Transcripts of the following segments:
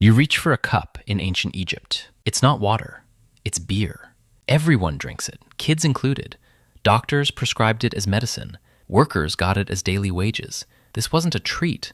You reach for a cup in ancient Egypt. It's not water, it's beer. Everyone drinks it, kids included. Doctors prescribed it as medicine. Workers got it as daily wages. This wasn't a treat,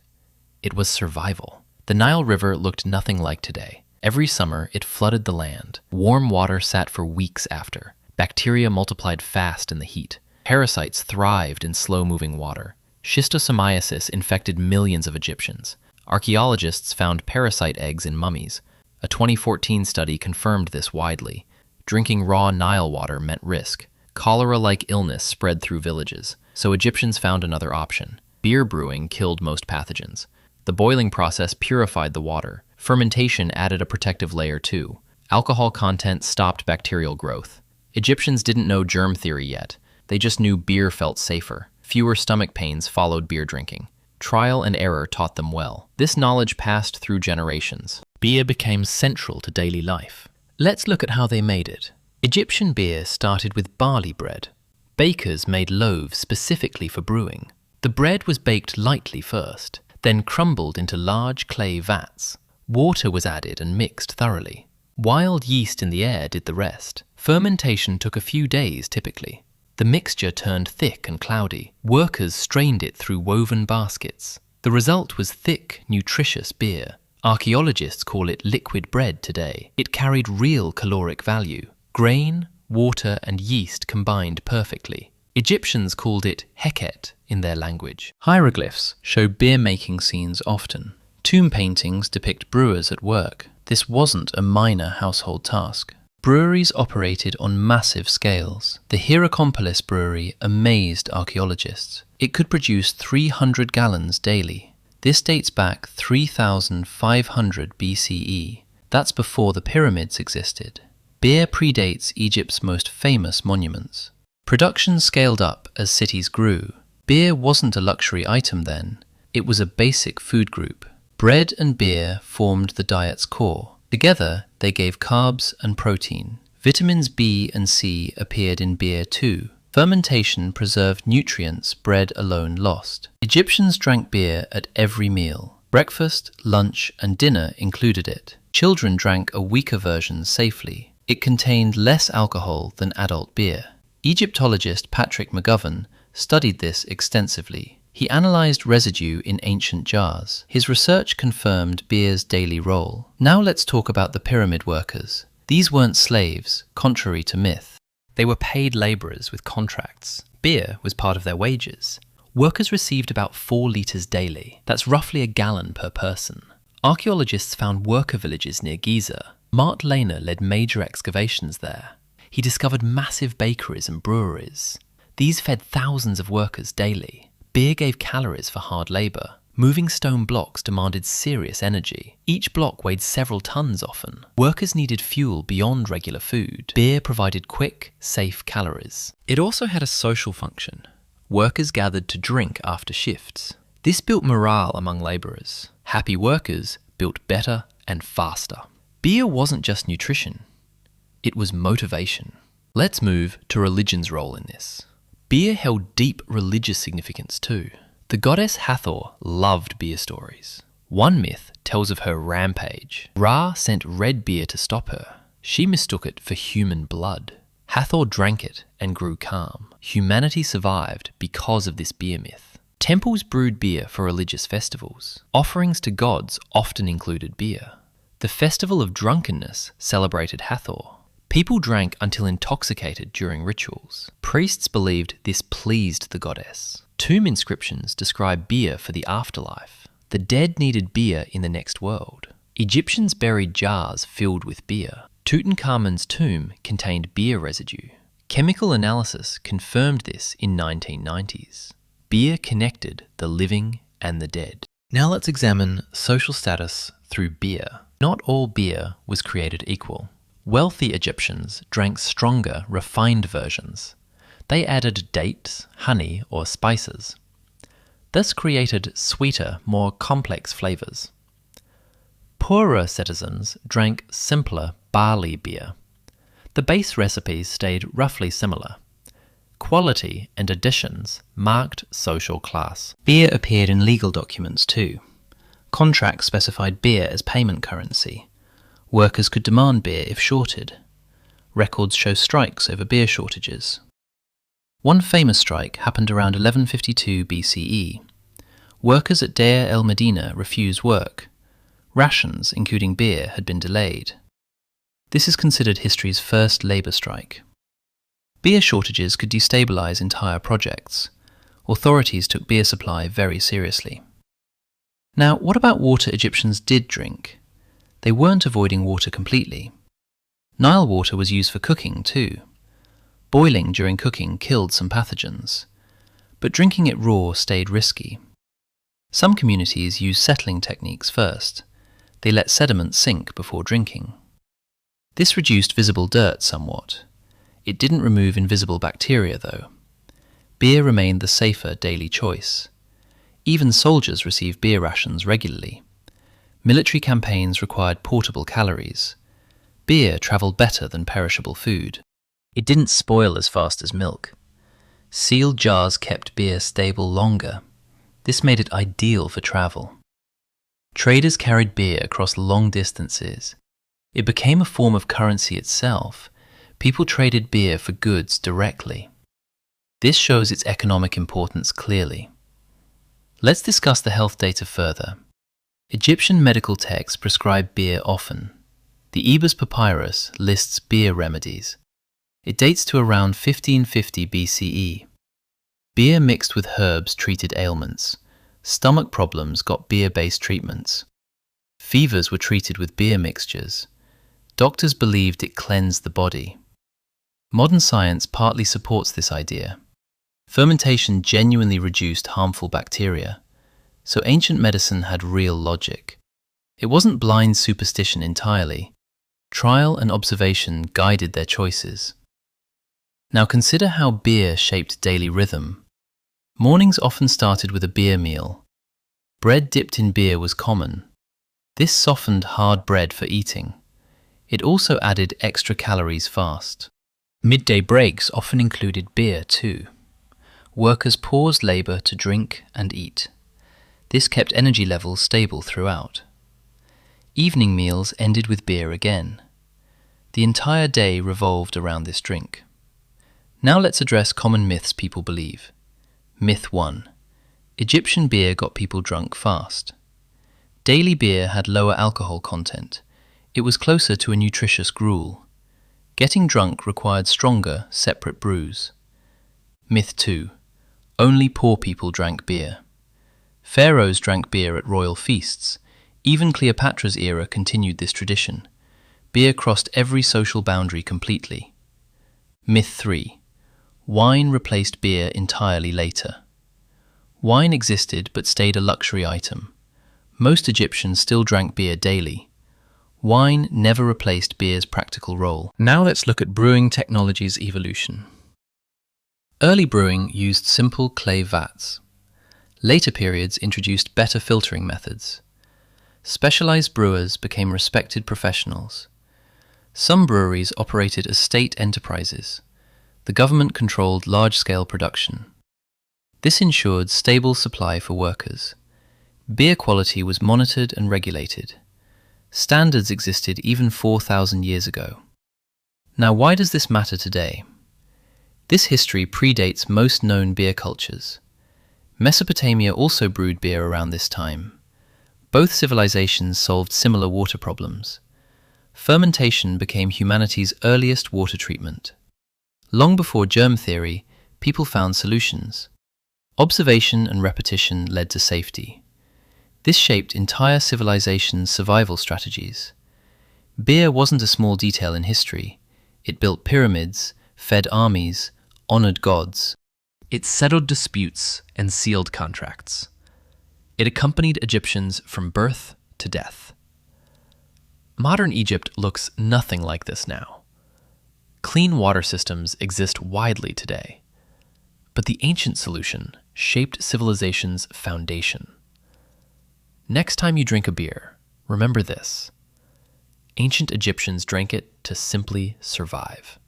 it was survival. The Nile River looked nothing like today. Every summer, it flooded the land. Warm water sat for weeks after. Bacteria multiplied fast in the heat. Parasites thrived in slow-moving water. Schistosomiasis infected millions of Egyptians. Archaeologists found parasite eggs in mummies. A 2014 study confirmed this widely. Drinking raw Nile water meant risk. Cholera-like illness spread through villages, so Egyptians found another option. Beer brewing killed most pathogens. The boiling process purified the water. Fermentation added a protective layer too. Alcohol content stopped bacterial growth. Egyptians didn't know germ theory yet. They just knew beer felt safer. Fewer stomach pains followed beer drinking. Trial and error taught them well. This knowledge passed through generations. Beer became central to daily life. Let's look at how they made it. Egyptian beer started with barley bread. Bakers made loaves specifically for brewing. The bread was baked lightly first, then crumbled into large clay vats. Water was added and mixed thoroughly. Wild yeast in the air did the rest. Fermentation took a few days typically. The mixture turned thick and cloudy. Workers strained it through woven baskets. The result was thick, nutritious beer. Archaeologists call it liquid bread today. It carried real caloric value. Grain, water, and yeast combined perfectly. Egyptians called it heket in their language. Hieroglyphs show beer-making scenes often. Tomb paintings depict brewers at work. This wasn't a minor household task. Breweries operated on massive scales. The Hierakonpolis brewery amazed archaeologists. It could produce 300 gallons daily. This dates back 3,500 BCE. That's before the pyramids existed. Beer predates Egypt's most famous monuments. Production scaled up as cities grew. Beer wasn't a luxury item then. It was a basic food group. Bread and beer formed the diet's core. Together, they gave carbs and protein. Vitamins B and C appeared in beer too. Fermentation preserved nutrients bread alone lost. Egyptians drank beer at every meal. Breakfast, lunch, and dinner included it. Children drank a weaker version safely. It contained less alcohol than adult beer. Egyptologist Patrick McGovern studied this extensively. He analyzed residue in ancient jars. His research confirmed beer's daily role. Now let's talk about the pyramid workers. These weren't slaves, contrary to myth. They were paid laborers with contracts. Beer was part of their wages. Workers received about 4 liters daily. That's roughly a gallon per person. Archaeologists found worker villages near Giza. Mart Lehner led major excavations there. He discovered massive bakeries and breweries. These fed thousands of workers daily. Beer gave calories for hard labor. Moving stone blocks demanded serious energy. Each block weighed several tons often. Workers needed fuel beyond regular food. Beer provided quick, safe calories. It also had a social function. Workers gathered to drink after shifts. This built morale among laborers. Happy workers built better and faster. Beer wasn't just nutrition. It was motivation. Let's move to religion's role in this. Beer held deep religious significance too. The goddess Hathor loved beer stories. One myth tells of her rampage. Ra sent red beer to stop her. She mistook it for human blood. Hathor drank it and grew calm. Humanity survived because of this beer myth. Temples brewed beer for religious festivals. Offerings to gods often included beer. The festival of drunkenness celebrated Hathor. People drank until intoxicated during rituals. Priests believed this pleased the goddess. Tomb inscriptions describe beer for the afterlife. The dead needed beer in the next world. Egyptians buried jars filled with beer. Tutankhamun's tomb contained beer residue. Chemical analysis confirmed this in 1990s. Beer connected the living and the dead. Now let's examine social status through beer. Not all beer was created equal. Wealthy Egyptians drank stronger, refined versions. They added dates, honey, or spices. This created sweeter, more complex flavors. Poorer citizens drank simpler barley beer. The base recipes stayed roughly similar. Quality and additions marked social class. Beer appeared in legal documents too. Contracts specified beer as payment currency. Workers could demand beer if shorted. Records show strikes over beer shortages. One famous strike happened around 1152 BCE. Workers at Deir el-Medina refused work. Rations, including beer, had been delayed. This is considered history's first labour strike. Beer shortages could destabilise entire projects. Authorities took beer supply very seriously. Now, what about water Egyptians did drink? They weren't avoiding water completely. Nile water was used for cooking too. Boiling during cooking killed some pathogens, but drinking it raw stayed risky. Some communities used settling techniques first. They let sediment sink before drinking. This reduced visible dirt somewhat. It didn't remove invisible bacteria, though. Beer remained the safer daily choice. Even soldiers received beer rations regularly. Military campaigns required portable calories. Beer travelled better than perishable food. It didn't spoil as fast as milk. Sealed jars kept beer stable longer. This made it ideal for travel. Traders carried beer across long distances. It became a form of currency itself. People traded beer for goods directly. This shows its economic importance clearly. Let's discuss the health data further. Egyptian medical texts prescribe beer often. The Ebers Papyrus lists beer remedies. It dates to around 1550 BCE. Beer mixed with herbs treated ailments. Stomach problems got beer-based treatments. Fevers were treated with beer mixtures. Doctors believed it cleansed the body. Modern science partly supports this idea. Fermentation genuinely reduced harmful bacteria, so ancient medicine had real logic. It wasn't blind superstition entirely. Trial and observation guided their choices. Now consider how beer shaped daily rhythm. Mornings often started with a beer meal. Bread dipped in beer was common. This softened hard bread for eating. It also added extra calories fast. Midday breaks often included beer too. Workers paused labour to drink and eat. This kept energy levels stable throughout. Evening meals ended with beer again. The entire day revolved around this drink. Now let's address common myths people believe. Myth 1. Egyptian beer got people drunk fast. Daily beer had lower alcohol content. It was closer to a nutritious gruel. Getting drunk required stronger, separate brews. Myth 2. Only poor people drank beer. Pharaohs drank beer at royal feasts. Even Cleopatra's era continued this tradition. Beer crossed every social boundary completely. Myth 3. Wine replaced beer entirely later. Wine existed but stayed a luxury item. Most Egyptians still drank beer daily. Wine never replaced beer's practical role. Now let's look at brewing technology's evolution. Early brewing used simple clay vats. Later periods introduced better filtering methods. Specialized brewers became respected professionals. Some breweries operated as state enterprises. The government controlled large-scale production. This ensured stable supply for workers. Beer quality was monitored and regulated. Standards existed even 4,000 years ago. Now, why does this matter today? This history predates most known beer cultures. Mesopotamia also brewed beer around this time. Both civilizations solved similar water problems. Fermentation became humanity's earliest water treatment. Long before germ theory, people found solutions. Observation and repetition led to safety. This shaped entire civilizations' survival strategies. Beer wasn't a small detail in history. It built pyramids, fed armies, honored gods. It settled disputes and sealed contracts. It accompanied Egyptians from birth to death. Modern Egypt looks nothing like this now. Clean water systems exist widely today, but the ancient solution shaped civilization's foundation. Next time you drink a beer, remember this. Ancient Egyptians drank it to simply survive.